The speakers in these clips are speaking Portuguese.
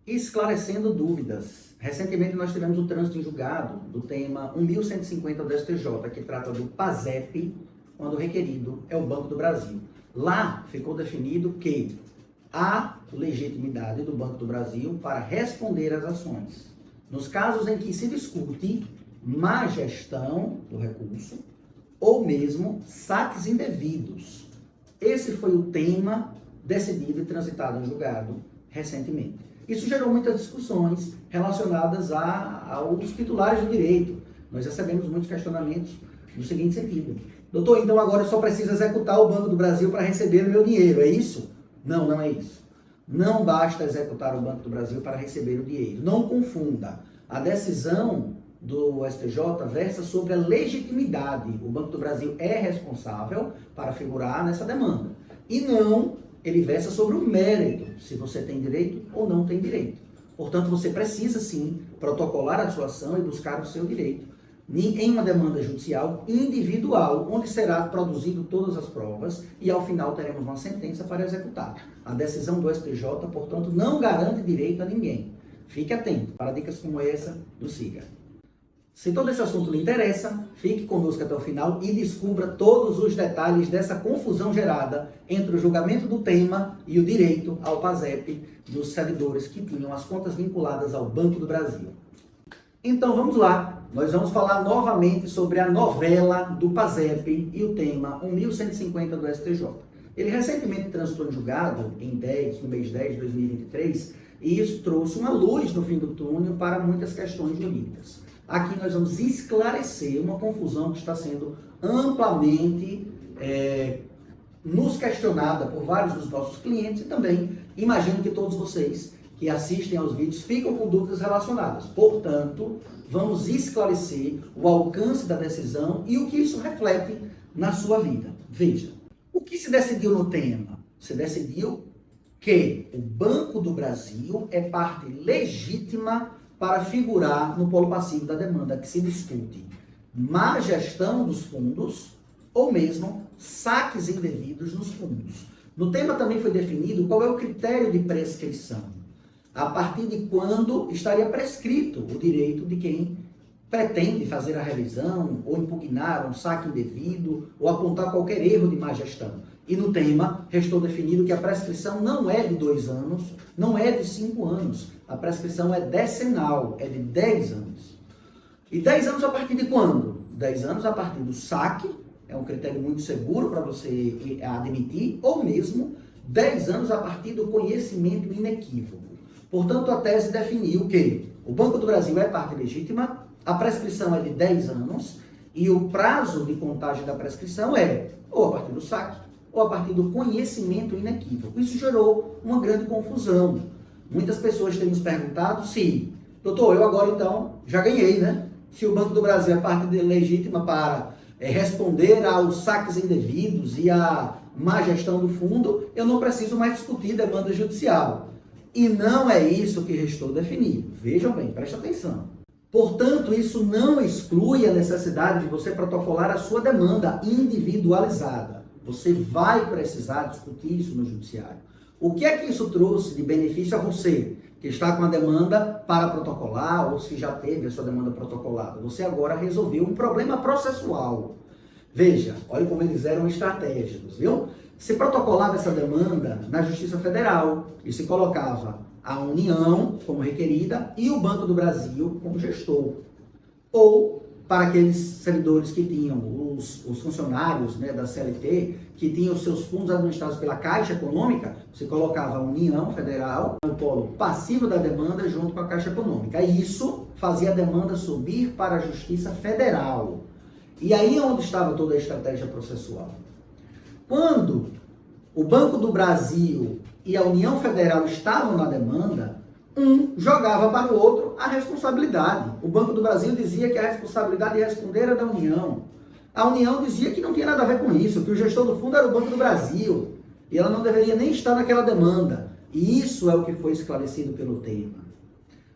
Esclarecendo dúvidas. Recentemente nós tivemos o trânsito em julgado do tema 1150 do STJ, que trata do PASEP, quando o requerido é o Banco do Brasil. Lá ficou definido que há legitimidade do Banco do Brasil para responder às ações. Nos casos em que se discute má gestão do recurso ou mesmo saques indevidos. Esse foi o tema decidido e transitado em julgado recentemente. Isso gerou muitas discussões relacionadas aos titulares do direito. Nós recebemos muitos questionamentos no seguinte sentido: doutor, então agora eu só preciso executar o Banco do Brasil para receber o meu dinheiro, é isso? Não, não é isso. Não basta executar o Banco do Brasil para receber o dinheiro. Não confunda. A decisão do STJ versa sobre a legitimidade. O Banco do Brasil é responsável para figurar nessa demanda. E não ele versa sobre o mérito, se você tem direito ou não tem direito. Portanto, você precisa sim protocolar a sua ação e buscar o seu direito em uma demanda judicial individual, onde será produzido todas as provas e ao final teremos uma sentença para executar. A decisão do STJ, portanto, não garante direito a ninguém. Fique atento para dicas como essa do SIGA. Se todo esse assunto lhe interessa, fique conosco até o final e descubra todos os detalhes dessa confusão gerada entre o julgamento do tema e o direito ao PASEP dos servidores que tinham as contas vinculadas ao Banco do Brasil. Então vamos lá, nós vamos falar novamente sobre a novela do PASEP e o tema 1150 do STJ. Ele recentemente transitou em julgado no mês 10 de 2023, e isso trouxe uma luz no fim do túnel para muitas questões jurídicas. Aqui nós vamos esclarecer uma confusão que está sendo amplamente nos questionada por vários dos nossos clientes e também imagino que todos vocês que assistem aos vídeos ficam com dúvidas relacionadas. Portanto, vamos esclarecer o alcance da decisão e o que isso reflete na sua vida. Veja, o que se decidiu no tema? Se decidiu que o Banco do Brasil é parte legítima para figurar no polo passivo da demanda que se discute má gestão dos fundos ou mesmo saques indevidos nos fundos. No tema também foi definido qual é o critério de prescrição, a partir de quando estaria prescrito o direito de quem pretende fazer a revisão ou impugnar um saque indevido ou apontar qualquer erro de má gestão. E no tema restou definido que a prescrição não é de 2 anos, não é de 5 anos. A prescrição é decenal, é de 10 anos. E 10 anos a partir de quando? 10 anos a partir do saque, é um critério muito seguro para você admitir, ou mesmo 10 anos a partir do conhecimento inequívoco. Portanto, a tese definiu que o Banco do Brasil é parte legítima, a prescrição é de 10 anos e o prazo de contagem da prescrição é ou a partir do saque ou a partir do conhecimento inequívoco. Isso gerou uma grande confusão. Muitas pessoas têm nos perguntado se, doutor, eu agora então já ganhei, né? Se o Banco do Brasil é parte legítima para responder aos saques indevidos e à má gestão do fundo, eu não preciso mais discutir demanda judicial. E não é isso que restou definido. Vejam bem, preste atenção. Portanto, isso não exclui a necessidade de você protocolar a sua demanda individualizada. Você vai precisar discutir isso no judiciário. O que é que isso trouxe de benefício a você, que está com a demanda para protocolar ou se já teve a sua demanda protocolada? Você agora resolveu um problema processual. Veja, olha como eles eram estratégicos, viu? Se protocolava essa demanda na Justiça Federal e se colocava a União como requerida e o Banco do Brasil como gestor. Ou para aqueles servidores que tinham, os funcionários, né, da CLT, que tinham seus fundos administrados pela Caixa Econômica, você colocava a União Federal no polo passivo da demanda junto com a Caixa Econômica. Isso fazia a demanda subir para a Justiça Federal. E aí é onde estava toda a estratégia processual. Quando o Banco do Brasil e a União Federal estavam na demanda, um jogava para o outro a responsabilidade. O Banco do Brasil dizia que a responsabilidade de responder era da União. A União dizia que não tinha nada a ver com isso, que o gestor do fundo era o Banco do Brasil. E ela não deveria nem estar naquela demanda. E isso é o que foi esclarecido pelo tema.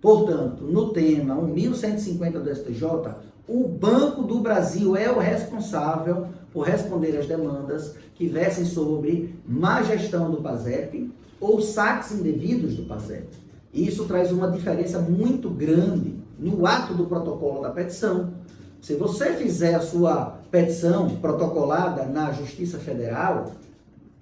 Portanto, no tema 1150 do STJ, o Banco do Brasil é o responsável por responder às demandas que versem sobre má gestão do PASEP ou saques indevidos do PASEP. E isso traz uma diferença muito grande no ato do protocolo da petição. Se você fizer a sua petição protocolada na Justiça Federal,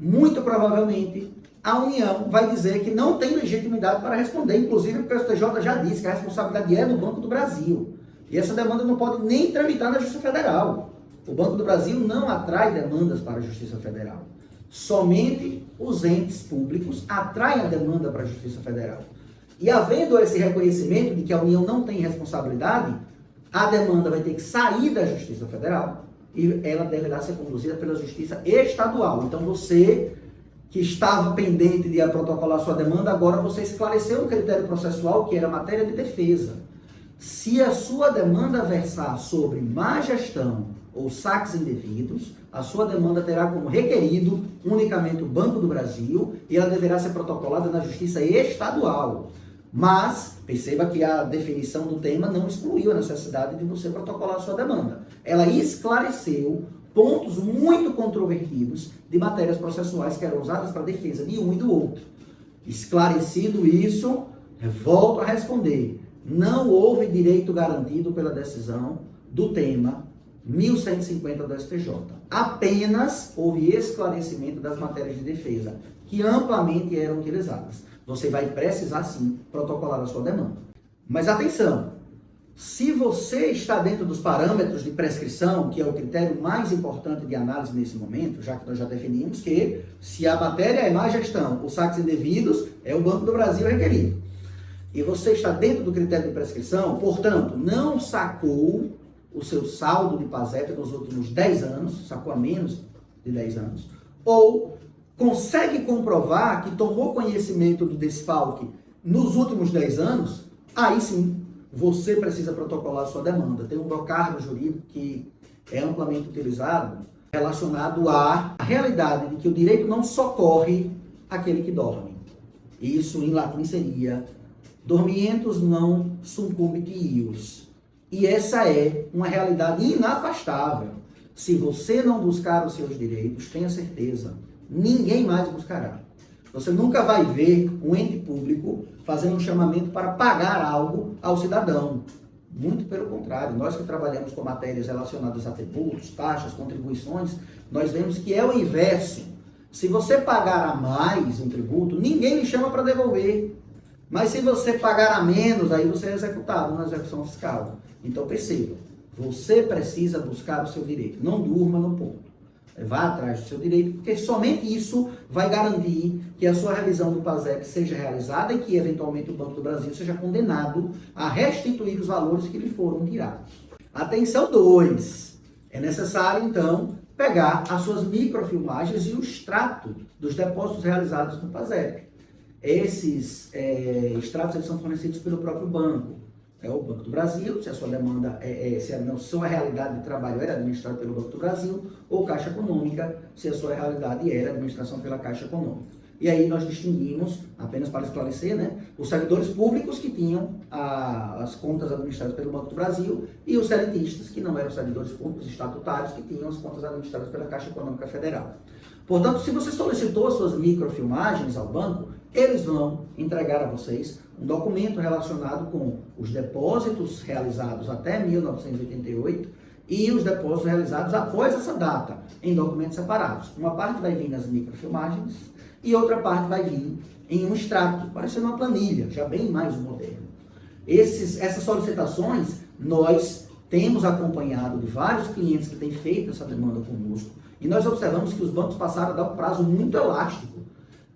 muito provavelmente a União vai dizer que não tem legitimidade para responder, inclusive porque o STJ já disse que a responsabilidade é do Banco do Brasil. E essa demanda não pode nem tramitar na Justiça Federal. O Banco do Brasil não atrai demandas para a Justiça Federal. Somente os entes públicos atraem a demanda para a Justiça Federal. E havendo esse reconhecimento de que a União não tem responsabilidade, a demanda vai ter que sair da Justiça Federal e ela deverá ser conduzida pela Justiça Estadual. Então você que estava pendente de protocolar sua demanda, agora você esclareceu um critério processual que era matéria de defesa. Se a sua demanda versar sobre má gestão ou saques indevidos, a sua demanda terá como requerido unicamente o Banco do Brasil e ela deverá ser protocolada na Justiça Estadual. Mas, perceba que a definição do tema não excluiu a necessidade de você protocolar a sua demanda. Ela esclareceu pontos muito controvertidos de matérias processuais que eram usadas para a defesa de um e do outro. Esclarecido isso, volto a responder. Não houve direito garantido pela decisão do tema 1150 do STJ. Apenas houve esclarecimento das matérias de defesa, que amplamente eram utilizadas. Você vai precisar, sim, protocolar a sua demanda. Mas atenção, se você está dentro dos parâmetros de prescrição, que é o critério mais importante de análise nesse momento, já que nós já definimos que se a matéria é má gestão, os saques indevidos, é o Banco do Brasil requerido. E você está dentro do critério de prescrição, portanto, não sacou o seu saldo de PASEP nos últimos 10 anos, sacou a menos de 10 anos, ou consegue comprovar que tomou conhecimento do desfalque nos últimos 10 anos, aí sim, você precisa protocolar a sua demanda. Tem um brocardo jurídico que é amplamente utilizado relacionado à realidade de que o direito não socorre aquele que dorme. Isso em latim seria dormientus non succumbit ius. E essa é uma realidade inafastável. Se você não buscar os seus direitos, tenha certeza, ninguém mais buscará. Você nunca vai ver um ente público fazendo um chamamento para pagar algo ao cidadão. Muito pelo contrário, nós que trabalhamos com matérias relacionadas a tributos, taxas, contribuições, nós vemos que é o inverso. Se você pagar a mais um tributo, ninguém lhe chama para devolver. Mas se você pagar a menos, aí você é executado na execução fiscal. Então perceba, você precisa buscar o seu direito. Não durma no ponto. Vá atrás do seu direito, porque somente isso vai garantir que a sua revisão do PASEP seja realizada e que, eventualmente, o Banco do Brasil seja condenado a restituir os valores que lhe foram tirados. Atenção 2. É necessário, então, pegar as suas microfilmagens e o extrato dos depósitos realizados no PASEP. Esses extratos eles são fornecidos pelo próprio banco. É o Banco do Brasil, se a sua demanda, se a sua realidade de trabalho era administrada pelo Banco do Brasil, ou Caixa Econômica, se a sua realidade era administração pela Caixa Econômica. E aí nós distinguimos, apenas para esclarecer, né, os servidores públicos que tinham as contas administradas pelo Banco do Brasil e os CLTistas, que não eram servidores públicos estatutários, que tinham as contas administradas pela Caixa Econômica Federal. Portanto, se você solicitou as suas microfilmagens ao banco, eles vão entregar a vocês um documento relacionado com os depósitos realizados até 1988 e os depósitos realizados após essa data, em documentos separados. Uma parte vai vir nas microfilmagens e outra parte vai vir em um extrato, parecendo uma planilha, já bem mais moderno. Essas solicitações, nós temos acompanhado de vários clientes que têm feito essa demanda conosco e nós observamos que os bancos passaram a dar um prazo muito elástico.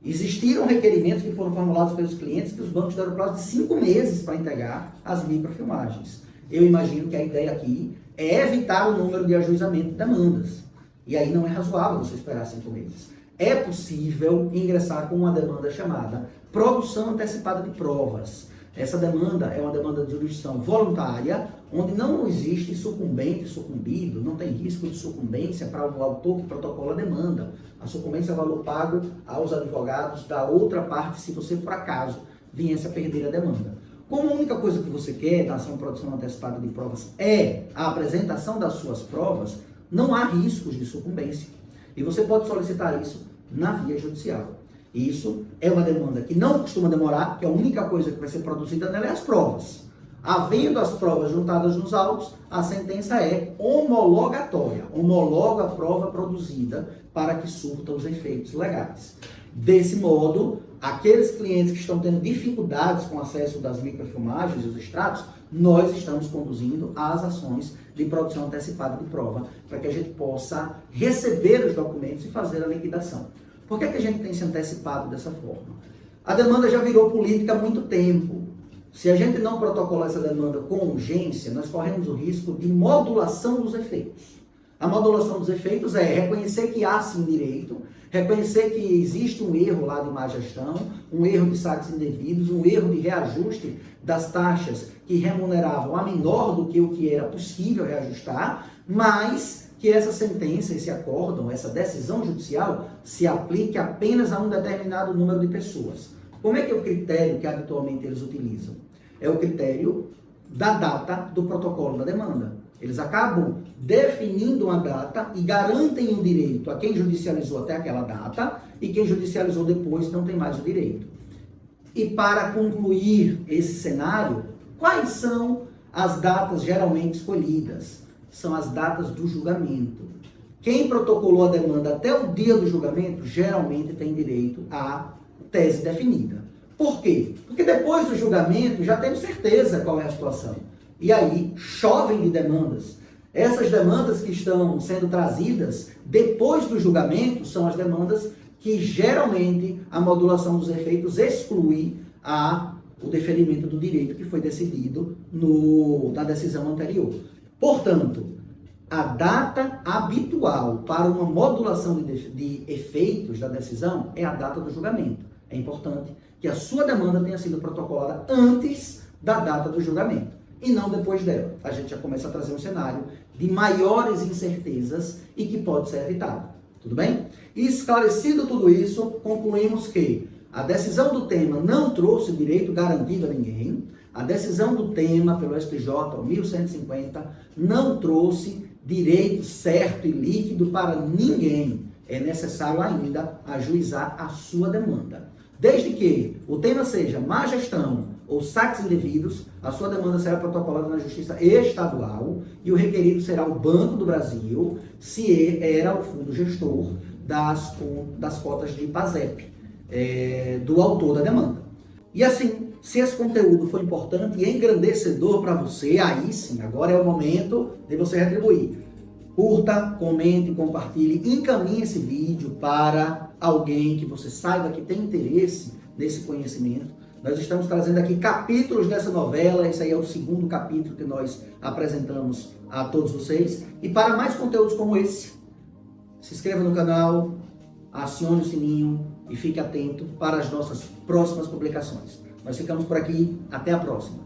Existiram requerimentos que foram formulados pelos clientes que os bancos deram prazo de 5 meses para entregar as microfilmagens. Eu imagino que a ideia aqui é evitar o número de ajuizamento de demandas. E aí não é razoável você esperar 5 meses. É possível ingressar com uma demanda chamada produção antecipada de provas. Essa demanda é uma demanda de jurisdição voluntária, onde não existe sucumbente, sucumbido, não tem risco de sucumbência para o autor que protocola a demanda. A sucumbência é valor pago aos advogados da outra parte, se você, por acaso, viesse a perder a demanda. Como a única coisa que você quer da ação de produção antecipada de provas é a apresentação das suas provas, não há riscos de sucumbência. E você pode solicitar isso na via judicial. Isso é uma demanda que não costuma demorar, que a única coisa que vai ser produzida nela é as provas. Havendo as provas juntadas nos autos, a sentença é homologatória, homologa a prova produzida para que surta os efeitos legais. Desse modo, aqueles clientes que estão tendo dificuldades com o acesso das microfilmagens e os extratos, nós estamos conduzindo as ações de produção antecipada de prova, para que a gente possa receber os documentos e fazer a liquidação. Por que a gente tem se antecipado dessa forma? A demanda já virou política há muito tempo. Se a gente não protocolar essa demanda com urgência, nós corremos o risco de modulação dos efeitos. A modulação dos efeitos é reconhecer que há sim direito, reconhecer que existe um erro lá de má gestão, um erro de saques indevidos, um erro de reajuste das taxas que remuneravam a menor do que o que era possível reajustar, mas que essa sentença, esse acórdão, essa decisão judicial se aplique apenas a um determinado número de pessoas. Como é que é o critério que habitualmente eles utilizam? É o critério da data do protocolo da demanda. Eles acabam definindo uma data e garantem um direito a quem judicializou até aquela data e quem judicializou depois não tem mais o direito. E para concluir esse cenário, quais são as datas geralmente escolhidas? São as datas do julgamento. Quem protocolou a demanda até o dia do julgamento, geralmente tem direito à tese definida. Por quê? Porque depois do julgamento já temos certeza qual é a situação. E aí chovem de demandas. Essas demandas que estão sendo trazidas depois do julgamento são as demandas que geralmente a modulação dos efeitos exclui o deferimento do direito que foi decidido na decisão anterior. Portanto, a data habitual para uma modulação de efeitos da decisão é a data do julgamento. É importante que a sua demanda tenha sido protocolada antes da data do julgamento e não depois dela. A gente já começa a trazer um cenário de maiores incertezas e que pode ser evitado. Tudo bem? E esclarecido tudo isso, concluímos que a decisão do tema não trouxe direito garantido a ninguém. A decisão do tema pelo STJ, o 1150, não trouxe direito certo e líquido para ninguém. É necessário ainda ajuizar a sua demanda. Desde que o tema seja má gestão ou saques indevidos, a sua demanda será protocolada na Justiça Estadual e o requerido será o Banco do Brasil, se era o fundo gestor das cotas de PASEP, do autor da demanda. E assim, se esse conteúdo foi importante e engrandecedor para você, aí sim, agora é o momento de você retribuir. Curta, comente, compartilhe, encaminhe esse vídeo para alguém que você saiba que tem interesse nesse conhecimento. Nós estamos trazendo aqui capítulos dessa novela, esse aí é o segundo capítulo que nós apresentamos a todos vocês. E para mais conteúdos como esse, se inscreva no canal, acione o sininho e fique atento para as nossas próximas publicações. Nós ficamos por aqui, até a próxima.